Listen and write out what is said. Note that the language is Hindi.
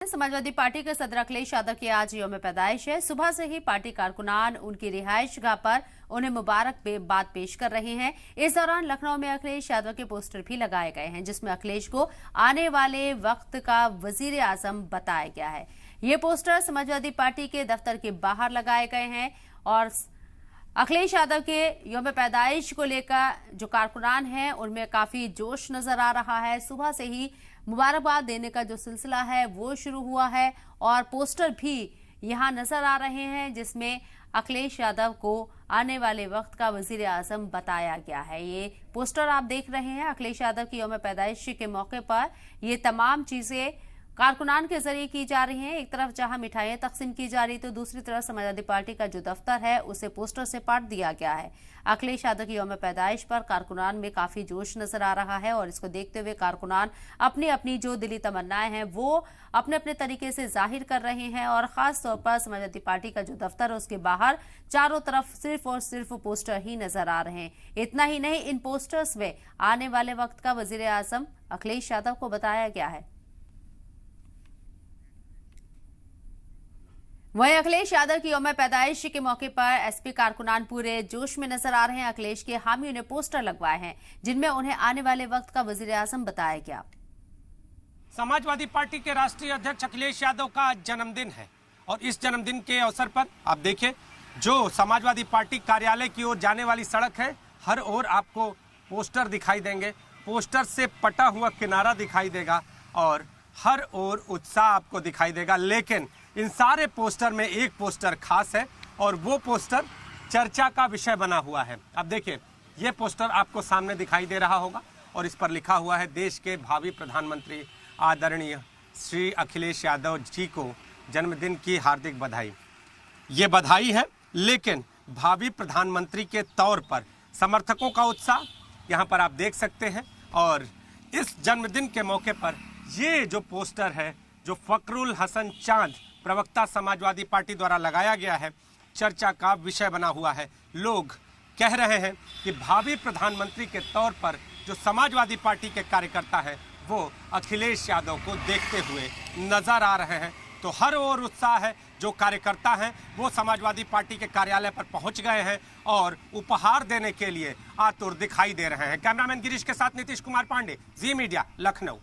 समाजवादी पार्टी के सदर अखिलेश यादव की आज यौम पैदाइश है। सुबह से ही पार्टी कारकुनान उनकी रिहाइश गाह पर उन्हें मुबारकबाद पेश कर रहे हैं। इस दौरान लखनऊ में अखिलेश यादव के पोस्टर भी लगाए गए हैं, जिसमें अखिलेश को आने वाले वक्त का वजीर आजम बताया गया है। ये पोस्टर समाजवादी पार्टी के दफ्तर के बाहर लगाए गए हैं और अखिलेश यादव के यौम पैदाइश को लेकर जो कारकुनान हैं उनमें काफी जोश नजर आ रहा है। सुबह से ही मुबारकबाद देने का जो सिलसिला है वो शुरू हुआ है और पोस्टर भी यहां नजर आ रहे हैं, जिसमें अखिलेश यादव को आने वाले वक्त का वजीर आजम बताया गया है। ये पोस्टर आप देख रहे हैं अखिलेश यादव की यौम पैदाइश के मौके पर ये तमाम चीजें कारकुनान के जरिए की जा रही हैं। एक तरफ जहां मिठाइयां तकसीम की जा रही तो दूसरी तरफ समाजवादी पार्टी का जो दफ्तर है उसे पोस्टर से पाट दिया गया है। अखिलेश यादव की यौम पैदाइश पर कारकुनान में काफी जोश नजर आ रहा है और इसको देखते हुए कारकुनान अपनी अपनी जो दिली तमन्नाएं हैं वो अपने अपने तरीके से जाहिर कर रहे हैं और खास तौर पर समाजवादी पार्टी का जो दफ्तर है उसके बाहर चारों तरफ सिर्फ और सिर्फ पोस्टर ही नजर आ रहे हैं। इतना ही नहीं, इन पोस्टर्स में आने वाले वक्त का वजीर आजम अखिलेश यादव को बताया गया है। वहीं अखिलेश यादव की यौम पैदाइश के मौके पर एसपी कारकुनान पूरे जोश में नजर आ रहे हैं। अखिलेश के हामियों ने पोस्टर लगवाए हैं जिनमें उन्हें आने वाले वक्त का वजीर आजम बताया गया। समाजवादी पार्टी के राष्ट्रीय अध्यक्ष अखिलेश यादव का आज जन्मदिन है और इस जन्मदिन के अवसर पर आप देखिए जो समाजवादी पार्टी कार्यालय की ओर जाने वाली सड़क है, हर ओर आपको पोस्टर दिखाई देंगे। पोस्टर से पटा हुआ किनारा दिखाई देगा और हर ओर उत्साह आपको दिखाई देगा। लेकिन इन सारे पोस्टर में एक पोस्टर खास है और वो पोस्टर चर्चा का विषय बना हुआ है। अब देखिए ये पोस्टर आपको सामने दिखाई दे रहा होगा और इस पर लिखा हुआ है देश के भावी प्रधानमंत्री आदरणीय श्री अखिलेश यादव जी को जन्मदिन की हार्दिक बधाई। ये बधाई है, लेकिन भावी प्रधानमंत्री के तौर पर समर्थकों का उत्साह यहाँ पर आप देख सकते हैं। और इस जन्मदिन के मौके पर ये जो पोस्टर है जो फखरुल हसन चांद प्रवक्ता समाजवादी पार्टी द्वारा लगाया गया है, चर्चा का विषय बना हुआ है। लोग कह रहे हैं कि भावी प्रधानमंत्री के तौर पर जो समाजवादी पार्टी के कार्यकर्ता हैं वो अखिलेश यादव को देखते हुए नजर आ रहे हैं। तो हर ओर उत्साह है। जो कार्यकर्ता हैं वो समाजवादी पार्टी के कार्यालय पर पहुंच गए हैं और उपहार देने के लिए आतुर दिखाई दे रहे हैं। कैमरामैन गिरीश के साथ नीतीश कुमार पांडे, जी मीडिया, लखनऊ।